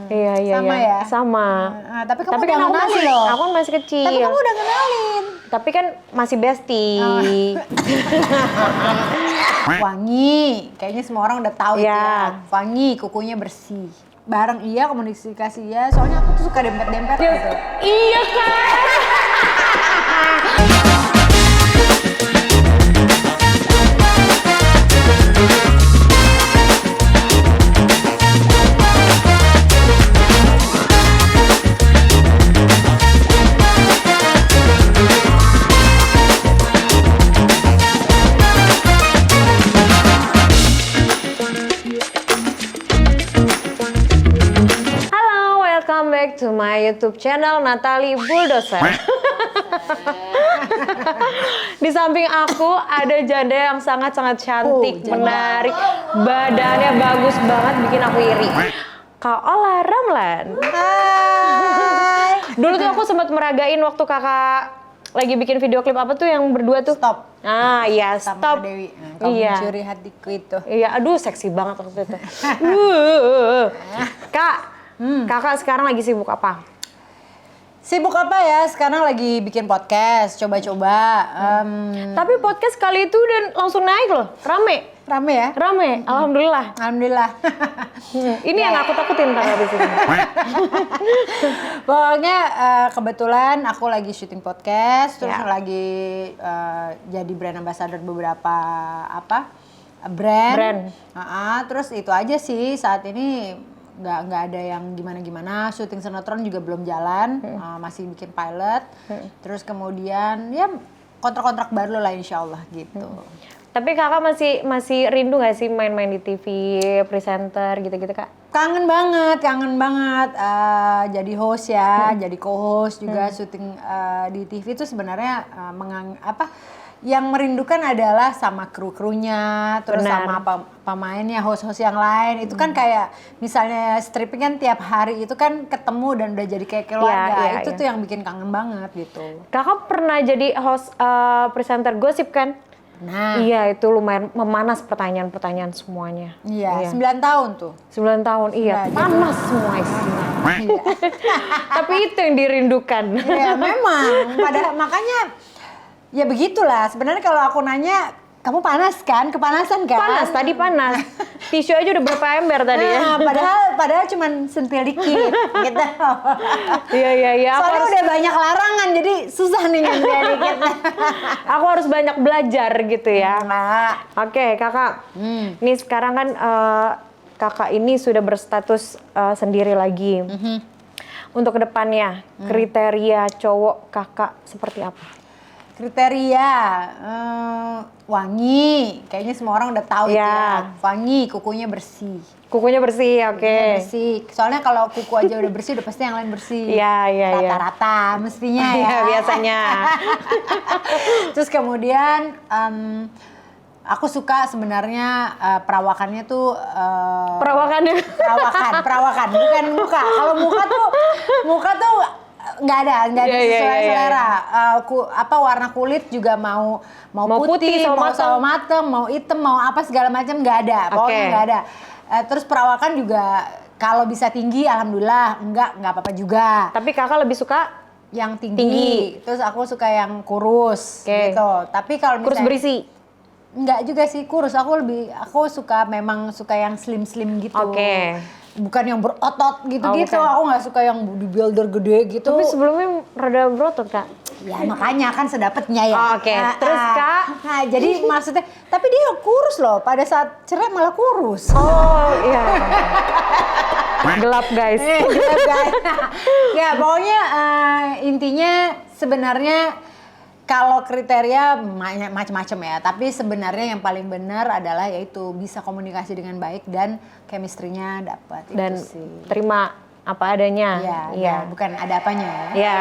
Iya. Sama ya? Sama. Tapi kamu udah kan aku kenalin loh. Aku kan masih kecil. Tapi kamu udah kenalin. Tapi kan masih bestie. Wangi, kayaknya semua orang udah tahu itu Iya. ya. Wangi, kukunya bersih. Bareng iya, komunikasi iya. Soalnya aku tuh suka dempet-dempet gitu. Iya kan? Welcome back to my YouTube channel Natalie Bulldozer. Di samping aku ada janda yang sangat-sangat cantik, menarik, badannya bagus banget, bikin aku iri. Kak Ola Ramlan. Hai. Dulu tuh aku sempat meragain waktu kakak lagi bikin video klip apa tuh yang berdua tuh? Stop. Iya, Sama Stop. Dewi. Kau mencuri hatiku itu. Iya, aduh seksi banget waktu itu. Kak, kakak sekarang lagi sibuk apa? Sibuk apa ya? Sekarang lagi bikin podcast, coba-coba. Tapi podcast kali itu udah langsung naik loh, rame. Rame ya? Rame, alhamdulillah. Alhamdulillah. Ini yang aku takutin ntar habis ini. Pokoknya kebetulan aku lagi syuting podcast, terus lagi jadi brand ambassador beberapa brand. Terus itu aja sih saat ini nggak ada yang gimana-gimana. Syuting sinetron juga belum jalan, masih bikin pilot. Terus kemudian ya kontrak-kontrak baru lah insya Allah gitu. Tapi kakak masih rindu nggak sih main-main di TV, presenter gitu-gitu kak? Kangen banget. Jadi host ya, jadi co-host juga syuting di TV itu sebenarnya yang merindukan adalah sama kru-krunya, terus sama pemainnya, host-host yang lain. Itu kan kayak misalnya stripping kan tiap hari itu kan ketemu dan udah jadi kayak keluarga. Itu tuh yang bikin kangen banget gitu. Kakak pernah jadi host presenter gosip kan? Nah, iya itu lumayan memanas pertanyaan-pertanyaan semuanya. Iya, 9 tahun tuh. 9 tahun, iya. Panas semua isinya. Iya. Tapi itu yang dirindukan. Iya, memang. Makanya ya begitulah. Sebenarnya kalau aku nanya, kamu panas kan? Kepanasan kan? Panas, tadi panas. Tisu aja udah berapa ember tadi ya. Padahal cuman sentil dikit gitu. Iya. Soalnya udah banyak larangan, jadi susah nih nyentil dikit. Aku harus banyak belajar gitu ya. Oke, kakak. Ini sekarang kan kakak ini sudah berstatus sendiri lagi. Untuk kedepannya, kriteria cowok kakak seperti apa? Kriteria wangi, kayaknya semua orang udah tahu itu ya. Wangi, kukunya bersih. Kukunya bersih, oke. Bersih. Soalnya kalau kuku aja udah bersih, udah pasti yang lain bersih. Iya. Rata-rata mestinya ya. Iya, biasanya. Terus kemudian aku suka sebenarnya perawakannya tuh perawakan, bukan muka. Kalau muka tuh nggak ada sesuai selera. Warna kulit juga mau putih, mau sawo mateng, mau hitam, mau apa segala macam nggak ada. Pokoknya nggak ada. Terus perawakan juga kalau bisa tinggi, alhamdulillah. Nggak apa-apa juga. Tapi kakak lebih suka yang tinggi. Terus aku suka yang kurus gitu. Tapi kalau misalnya kurus berisi. Enggak juga sih kurus. Aku memang suka yang slim gitu. Oke. Bukan yang berotot gitu-gitu. Aku nggak suka yang bodybuilder gede gitu. Tapi sebelumnya rada berotot kak. Ya makanya kan sedapetnya ya. Oke. Terus kak. Nah jadi maksudnya, tapi dia kurus loh. Pada saat cerai malah kurus. Oh iya. Gelap guys. Gelap guys. Ya pokoknya intinya sebenarnya kalau kriteria macam-macam ya, tapi sebenarnya yang paling benar adalah yaitu bisa komunikasi dengan baik dan chemistry-nya dapat. Dan itu sih. terima apa adanya. Iya. Bukan ada apanya. Iya.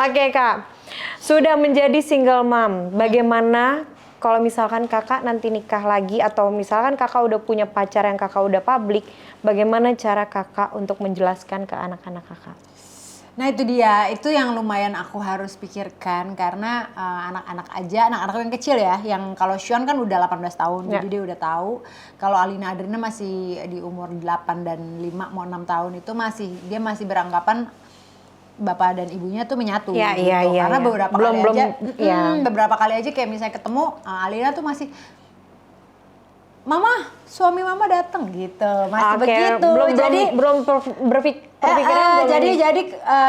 Oke kak, sudah menjadi single mom, bagaimana kalau misalkan kakak nanti nikah lagi atau misalkan kakak udah punya pacar yang kakak udah publik, bagaimana cara kakak untuk menjelaskan ke anak-anak kakak? Nah itu dia, itu yang lumayan aku harus pikirkan karena anak-anak yang kecil ya, yang kalau Sean kan udah 18 tahun, jadi dia udah tahu. Kalau Alina Adrina masih di umur 8 dan 5 mau 6 tahun itu dia masih beranggapan bapak dan ibunya tuh menyatu gitu. Karena beberapa kali aja kayak misalnya ketemu Alina tuh masih Mama, suami Mama datang gitu, masih begitu. Belum berpikiran.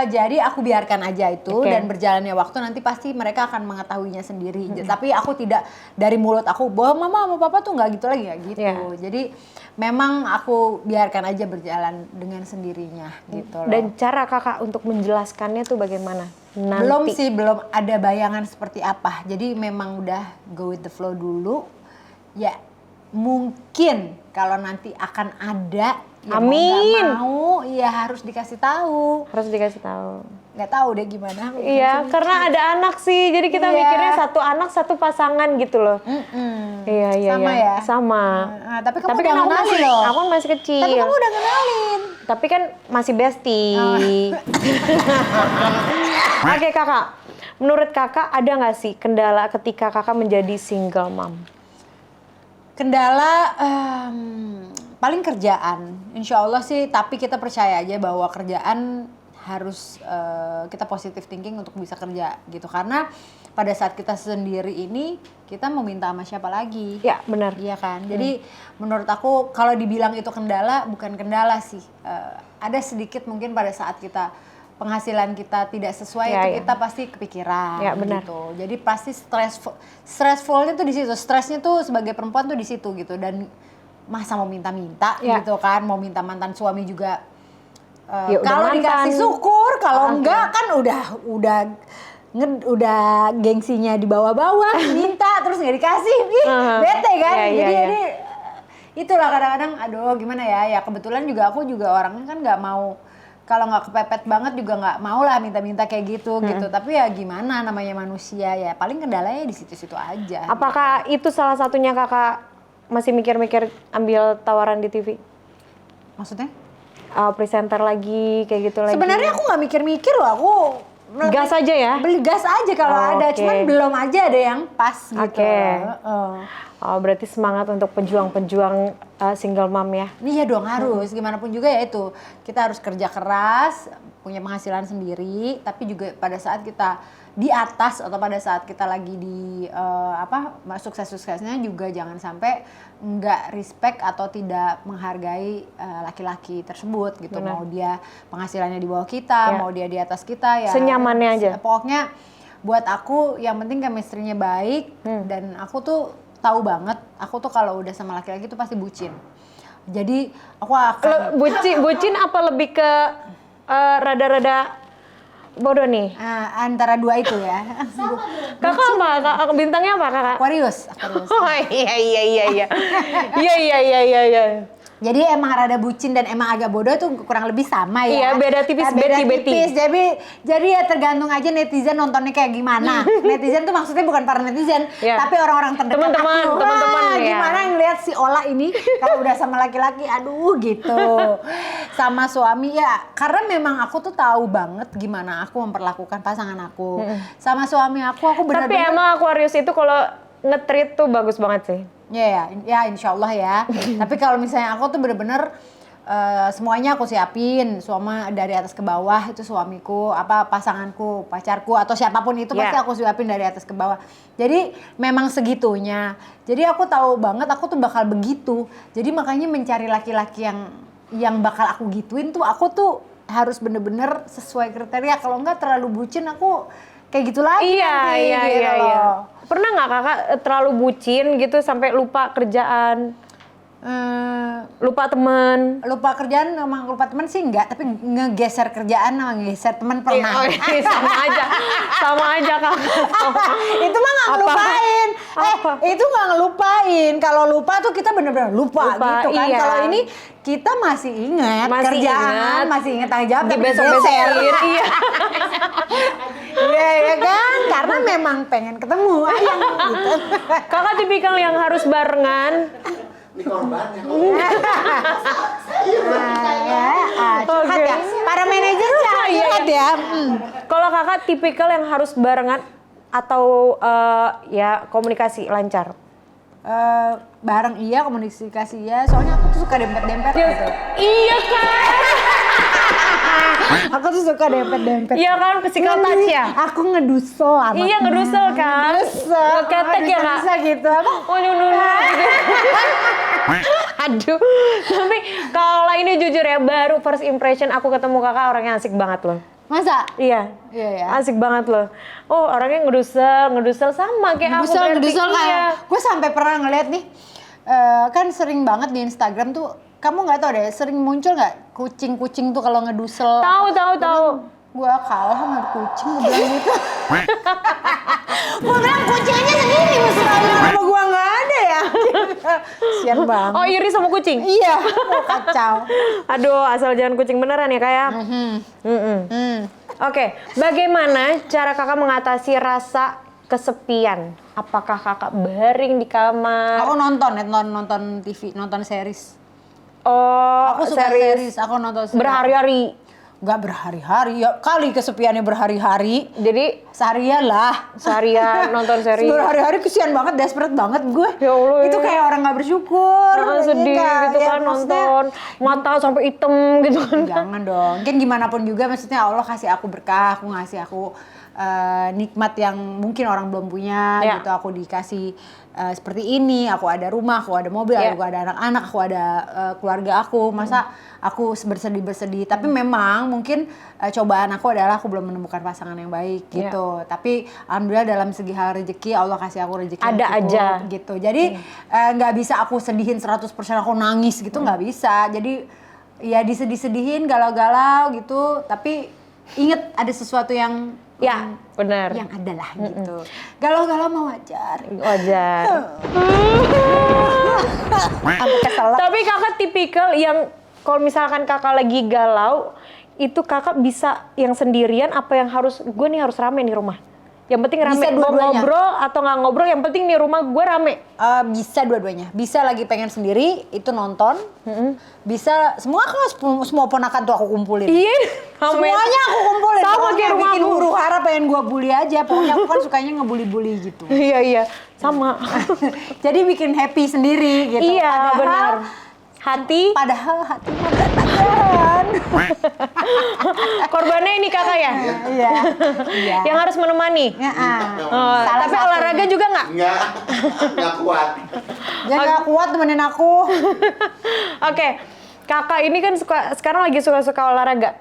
Jadi aku biarkan aja itu dan berjalannya waktu nanti pasti mereka akan mengetahuinya sendiri. Tapi aku tidak dari mulut aku bahwa Mama sama Papa tuh nggak gitu lagi nggak gitu. Jadi memang aku biarkan aja berjalan dengan sendirinya gitu loh. Dan cara kakak untuk menjelaskannya tuh bagaimana? Nanti. Belum ada bayangan seperti apa. Jadi memang udah go with the flow dulu. Ya. Mungkin kalau nanti akan ada yang mau ya harus dikasih tahu. Nggak tahu deh gimana. Iya, karena ada anak sih. Jadi kita mikirnya satu anak satu pasangan gitu loh. Iya. Sama. Nah, tapi kamu udah kenalin loh. Aku masih kecil. Tapi kamu udah kenalin. Tapi kan masih bestie. Oke kakak, menurut kakak ada nggak sih kendala ketika kakak menjadi single mom? Kendala paling kerjaan, insya Allah sih. Tapi kita percaya aja bahwa kerjaan harus kita positive thinking untuk bisa kerja gitu. Karena pada saat kita sendiri ini kita mau minta sama siapa lagi? Ya benar. Iya kan. Jadi menurut aku kalau dibilang itu kendala, bukan kendala sih. Ada sedikit mungkin pada saat kita penghasilan kita tidak sesuai itu kita pasti kepikiran gitu. Jadi pasti stressfulnya tuh di situ. Stresnya tuh sebagai perempuan tuh di situ gitu. Dan masa mau minta-minta gitu kan, mau minta mantan suami juga. Kalau dikasih syukur, kalau enggak kan udah gengsinya di bawah-bawah, minta terus nggak dikasih, bete kan. Jadi itulah kadang-kadang, aduh gimana ya kebetulan juga aku juga orangnya kan nggak mau. Kalau nggak kepepet banget juga nggak mau lah minta-minta kayak gitu. Tapi ya gimana namanya manusia ya, paling kendalanya di situ-situ aja. Apakah itu salah satunya kakak masih mikir-mikir ambil tawaran di TV? Maksudnya? Presenter lagi kayak gitu lagi. Sebenarnya aku nggak mikir-mikir loh, aku gas aja ya? Beli gas aja kalau ada, cuman belum aja ada yang pas gitu. Oh, berarti semangat untuk pejuang-pejuang single mom ya? Iya dong, harus. Gimana pun juga ya itu. Kita harus kerja keras, punya penghasilan sendiri, tapi juga pada saat kita di atas atau pada saat kita lagi di sukses-suksesnya juga jangan sampai nggak respect atau tidak menghargai laki-laki tersebut gitu. Benar. Mau dia penghasilannya di bawah kita, mau dia di atas kita ya. Senyamannya aja. Pokoknya buat aku yang penting chemistry-nya baik dan aku tuh tahu banget, aku tuh kalau udah sama laki-laki tuh pasti bucin. Jadi aku akan bucin apa lebih ke rada-rada bodoh nih? Antara dua itu ya. Kakak apa? Bintangnya apa kakak? Aquarius. Oh iya. Jadi emang rada bucin dan emang agak bodoh tuh kurang lebih sama ya. Iya, beda tipis, tipis. Jadi ya tergantung aja netizen nontonnya kayak gimana. Netizen tuh maksudnya bukan para netizen, tapi orang-orang terdekat teman-teman ya. Gimana ngeliat si Ola ini kalau udah sama laki-laki, aduh gitu. Sama suami ya, karena memang aku tuh tahu banget gimana aku memperlakukan pasangan aku. Sama suami aku benar-benar. Tapi emang Aquarius itu kalau nge-treat tuh bagus banget sih. Ya insya Allah ya. Tapi kalau misalnya aku tuh bener-bener semuanya aku siapin, semua dari atas ke bawah itu suamiku, pasanganku, pacarku atau siapapun itu pasti aku siapin dari atas ke bawah. Jadi memang segitunya. Jadi aku tahu banget aku tuh bakal begitu. Jadi makanya mencari laki-laki yang bakal aku gituin tuh aku tuh harus bener-bener sesuai kriteria. Kalau enggak terlalu bucin aku kayak gitu lagi. Iya. Pernah nggak kakak terlalu bucin gitu sampai lupa kerjaan? Lupa teman? Lupa kerjaan sama lupa teman sih enggak, tapi ngegeser kerjaan sama ngegeser teman pernah. Sama aja kakak. Itu mah nggak ngelupain. Itu nggak ngelupain. Kalau lupa tuh kita bener-bener lupa gitu kan. Iya. Kalau ini kita masih ingat kerjaan, masih ingat tanggung jawab, tapi besok-besokin. Iya. Iya kan, karena memang pengen ketemu ayang gitu. Kakak tipikal yang harus barengan. Ini korbannya. Curhat ya. Para manajer Iya, Curhat ya. Kalau kakak tipikal yang harus barengan atau ya komunikasi lancar? Bareng iya, komunikasi iya. Soalnya aku tuh suka dempet-dempet gitu. Iya kan? Aku tuh suka dempet-dempet. Iya kan, physical touch ya? Aku ngedusel anaknya. Iya ngedusel kan? Ngedusel. Ngeketek ya kak? Bisa gitu. Apa? Oh gitu. Aduh, tapi kalau ini jujur ya, baru first impression aku ketemu kakak orangnya asik banget loh. Masa? Iya, Iya ya. asik banget loh. Oh orangnya ngedusel sama kayak aku berarti. Ngedusel Iya. kayak. Gue sampai pernah ngeliat nih, kan sering banget di Instagram tuh, kamu nggak tahu deh, sering muncul nggak kucing-kucing tuh kalau ngedusel. Tahu. Gue kalah sama kucing, gue bilang gitu. Gue bilang kucingnya sendiri mesranya sama gue nggak ada ya. Sian banget. Oh iri sama kucing? Iya, kacau. Aduh, asal jangan kucing beneran ya kak ya. Oke, bagaimana cara kakak mengatasi rasa kesepian? Apakah kakak baring di kamar? Aku nonton TV, nonton series. Oh, Aku suka series, aku nonton series. berhari-hari. Nggak berhari-hari, ya kali kesepiannya berhari-hari. Jadi Seharian lah. seharian nonton series. Berhari-hari kesian banget, desperate banget gue. Ya Allah. Itu kayak orang nggak bersyukur. Jangan sedih gitu Ya, kan maksudnya, nonton mata sampai hitam gitu kan. jangan dong. Mungkin gimana pun juga, maksudnya Allah kasih aku berkah, aku ngasih aku nikmat yang mungkin orang belum punya Ya. gitu. Aku dikasih seperti ini, aku ada rumah, aku ada mobil, Ya. aku ada anak-anak, aku ada keluarga aku. Masa aku bersedih-bersedih. Tapi memang mungkin cobaan aku adalah aku belum menemukan pasangan yang baik Ya. gitu. Tapi alhamdulillah dalam segi hal rezeki, Allah kasih aku rezeki yang Ada cukup, aja. gitu. Jadi nggak bisa aku sedihin 100% aku nangis gitu, nggak bisa. Jadi ya disedih-sedihin, galau-galau gitu. Tapi inget ada sesuatu yang Ya, benar. yang adalah gitu. Galau-galau mah wajar. Wajar. Aku kesel. Tapi kakak tipikal yang kalau misalkan kakak lagi galau, itu kakak bisa yang sendirian apa yang harus, gue nih harus rame nih rumah. Yang penting rame, Bisa mau dua-duanya. ngobrol atau nggak ngobrol, yang penting nih rumah gue rame. Bisa dua-duanya. Bisa lagi pengen sendiri, itu nonton. Bisa, semua ponakan tuh aku kumpulin. Iya, Semuanya aku kumpulin. Sama Pokoknya kayak bikin rumahku. huru hara pengen gua bully aja. Pokoknya aku kan sukanya ngebully-bully gitu. Iya, sama. Jadi bikin happy sendiri gitu. Iya, benar. Hati, Padahal hati mah berantakan. korbannya ini kakak ya? Iya. Iya. Yang harus menemani. Ya, Oh, Salah tapi satunya. olahraga juga nggak? Nggak kuat. Dia nggak kuat temenin aku. Oke, kakak ini kan sekarang lagi suka-suka olahraga.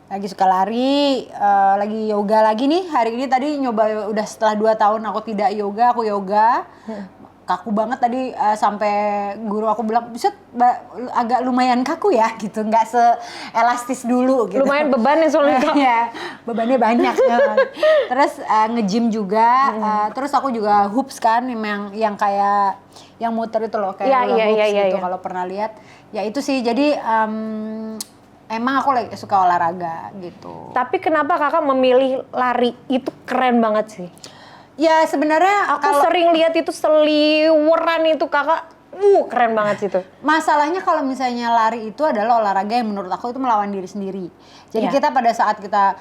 Lagi suka lari, lagi yoga lagi nih. Hari ini tadi nyoba, udah setelah 2 tahun aku tidak yoga, aku yoga. Kaku banget tadi, sampai guru aku bilang, "Buset, agak lumayan kaku ya," gitu. Nggak se-elastis dulu gitu. Lumayan beban ya soalnya kak. Iya, bebannya banyak. Terus nge-gym juga, terus aku juga hoops kan, yang kayak yang muter itu loh, kayak Iya, hula iya, hoops iya, gitu iya. kalau pernah lihat. Ya itu sih, jadi emang aku lagi suka olahraga gitu. Tapi kenapa kakak memilih lari? Itu keren banget sih. Ya sebenarnya Aku sering lihat itu seliweran itu kakak. Keren banget sih itu. masalahnya kalau misalnya lari itu adalah olahraga yang menurut aku itu melawan diri sendiri. Jadi Ya. kita pada saat kita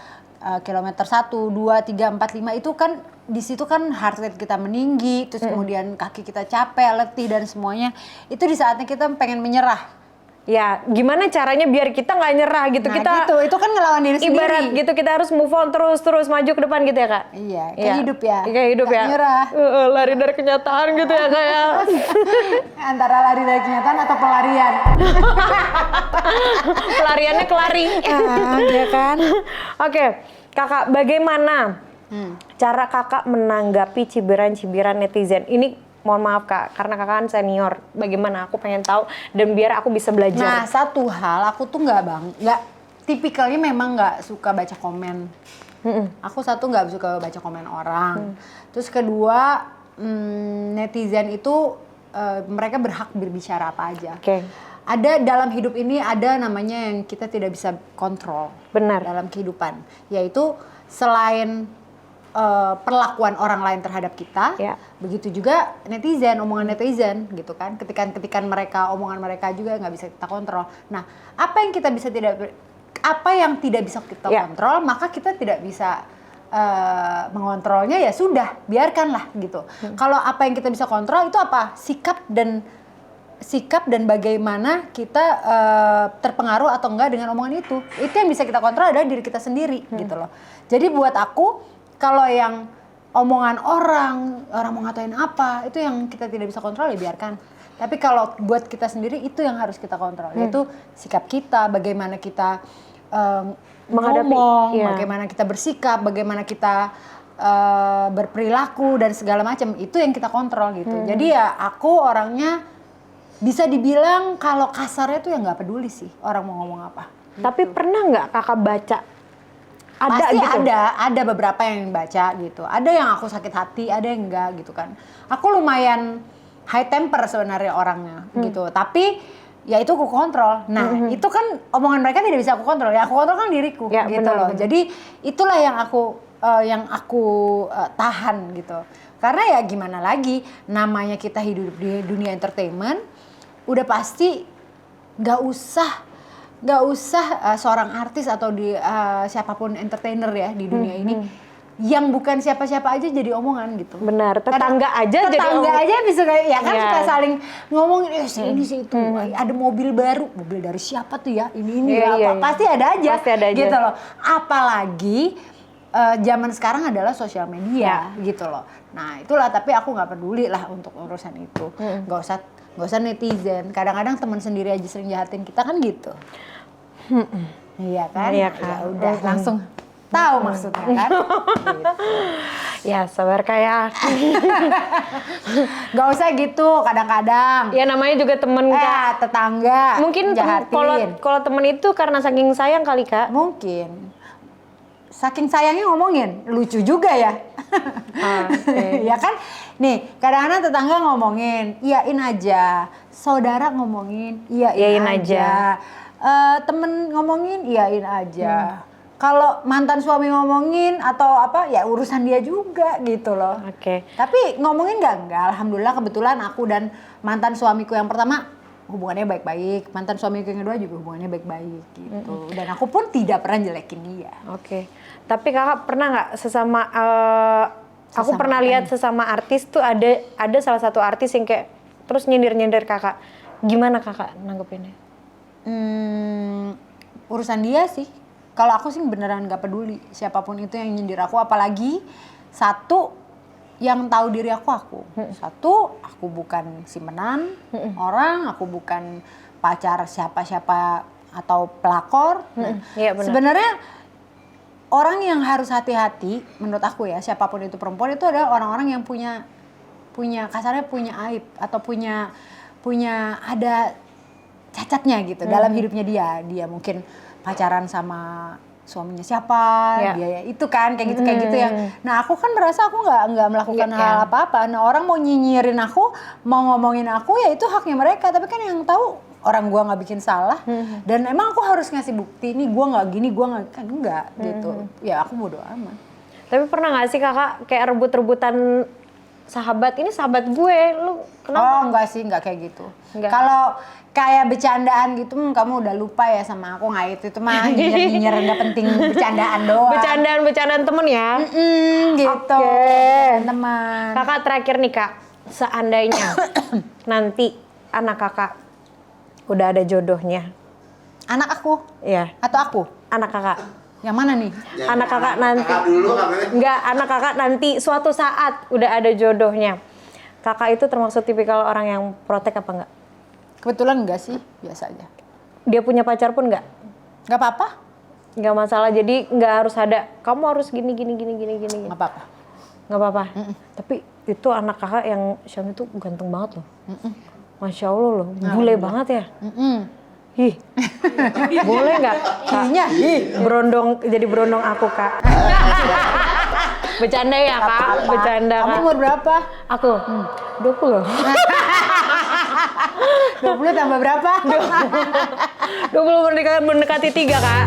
kilometer 1, 2, 3, 4, 5 itu kan di situ kan heart rate kita meninggi, terus kemudian kaki kita capek, letih dan semuanya. Itu di saatnya kita pengen menyerah. Ya, gimana caranya biar kita nggak nyerah gitu. Nah kita gitu, itu kan ngelawan diri sendiri. ibarat gitu kita harus move on terus maju ke depan gitu ya kak. Iya, kayak hidup ya. Kayak hidup Nggak ya. nyerah. Lari dari kenyataan gitu ya kak ya. Antara lari dari kenyataan atau pelarian. Pelariannya kelari. Iya kan? Oke, kakak bagaimana cara kakak menanggapi cibiran-cibiran netizen? Ini mohon maaf kak, karena kakak kan senior. Bagaimana aku pengen tahu dan biar aku bisa Nah, belajar. satu hal aku tuh nggak tipikalnya memang nggak suka baca komen. Aku satu nggak suka baca komen orang. Terus kedua, netizen itu mereka berhak berbicara apa aja. Oke. Ada dalam hidup ini ada namanya yang kita tidak bisa kontrol. Benar. Dalam kehidupan, yaitu selain perlakuan orang lain terhadap kita, Ya. begitu juga netizen, omongan netizen gitu kan. Ketikan mereka, omongan mereka juga nggak bisa kita kontrol. Nah, apa yang kita bisa apa yang tidak bisa kita kontrol, maka kita tidak bisa mengontrolnya, ya sudah, biarkanlah gitu. Kalau apa yang kita bisa kontrol itu apa? Sikap dan bagaimana kita terpengaruh atau enggak dengan omongan itu. Itu yang bisa kita kontrol adalah diri kita sendiri gitu loh. Jadi buat aku, kalau yang omongan orang mau ngatain apa, itu yang kita tidak bisa kontrol, ya biarkan. Tapi kalau buat kita sendiri, itu yang harus kita kontrol, yaitu sikap kita, bagaimana kita ngomong, bagaimana kita bersikap, bagaimana kita berperilaku dan segala macam, itu yang kita kontrol gitu. Jadi ya aku orangnya bisa dibilang kalau kasarnya tuh ya nggak peduli sih orang mau ngomong apa. Tapi pernah nggak kakak baca? Pasti gitu? ada beberapa yang baca gitu. Ada yang aku sakit hati, ada yang enggak gitu kan. Aku lumayan high temper sebenarnya orangnya gitu. Tapi ya itu aku kontrol. Nah, itu kan omongan mereka tidak bisa aku kontrol. Ya aku kontrol kan diriku gitu loh. Jadi itulah yang aku tahan gitu. Karena ya gimana lagi, namanya kita hidup di dunia entertainment, udah pasti nggak usah seorang artis atau siapapun entertainer ya di dunia ini yang bukan siapa-siapa aja jadi omongan gitu. Benar, tetangga aja bisa kayak ya kan suka saling ngomongin ini sih itu ada mobil baru, mobil dari siapa tuh ya, ini pasti ada aja. Gitu loh. Apalagi zaman sekarang adalah sosial media gitu loh. Nah itulah, tapi aku nggak peduli lah untuk urusan itu. Nggak usah netizen. Kadang-kadang teman sendiri aja sering jahatin kita kan gitu. Iya kan? Iya kan. Ya udah langsung tahu maksudnya kan. Gitu. Ya sabar kayak. Gak usah gitu kadang-kadang. Ya namanya juga temen Kak. Tetangga. Mungkin kalau temen itu karena saking sayang kali Kak. Mungkin. Saking sayangnya ngomongin, lucu juga ya. Ya kan? Nih, kadang-kadang tetangga ngomongin, iyain aja. Saudara ngomongin, iyain aja. Temen ngomongin, iyain aja. Kalau mantan suami ngomongin atau apa, ya urusan dia juga gitu loh. Oke. Tapi ngomongin enggak. Alhamdulillah kebetulan aku dan mantan suamiku yang pertama hubungannya baik-baik. Mantan suamiku yang kedua juga hubungannya baik-baik gitu. Dan aku pun tidak pernah jelekin dia. Oke. Tapi kakak pernah nggak aku pernah lihat sesama artis tuh ada salah satu artis yang kayak terus nyindir kakak. Gimana kakak nanggepinnya? Urusan dia sih. Kalau aku sih beneran nggak peduli siapapun itu yang nyindir aku, apalagi satu yang tahu diri aku. Satu, aku bukan simenan orang, aku bukan pacar siapa-siapa atau pelakor. Iya, benar. Sebenarnya orang yang harus hati-hati menurut aku ya, siapapun itu perempuan, itu adalah orang-orang yang punya kasarnya punya aib atau punya ada cacatnya gitu dalam hidupnya dia mungkin pacaran sama suaminya siapa, dia itu kan kayak gitu yang. Nah aku kan merasa aku nggak melakukan hal apa-apa. Nah orang mau nyinyirin aku, mau ngomongin aku, ya itu haknya mereka. Tapi kan yang tahu orang gua nggak bikin salah. Dan emang aku harus ngasih bukti nih gua nggak gini, gua nggak kan enggak gitu. Ya aku bodo amat. Tapi pernah nggak sih kakak kayak rebut-rebutan sahabat, ini sahabat gue, lu kenapa? Oh enggak sih, enggak kayak gitu. Kalau kayak bercandaan gitu, kamu udah lupa ya sama aku, nggak itu mah nyinyir nggak penting, bercandaan doang. Bercandaan temen ya? Gitu. Okay. Teman. Kakak terakhir nih kak, seandainya nanti anak kakak udah ada jodohnya. Anak aku? Iya. Atau aku? Anak kakak. Yang mana nih? Ya, anak kakak nanti. Kakak dulu katanya. Enggak, anak kakak nanti suatu saat udah ada jodohnya. Kakak itu termasuk tipikal orang yang protek apa enggak? Kebetulan enggak sih, biasa aja. Dia punya pacar pun enggak? Enggak apa-apa. Enggak masalah, jadi enggak harus ada, kamu harus gini. Enggak apa-apa. Enggak apa-apa? Tapi itu anak kakak yang Syam itu ganteng banget loh. Masya Allah loh, bule banget ya. Ih, boleh nggak? Kayaknya, jadi berondong aku kak. Bercanda ya kak, bercanda. Kamu umur berapa? Aku 20. 20 tambah berapa? 20 mendekati 3 kak.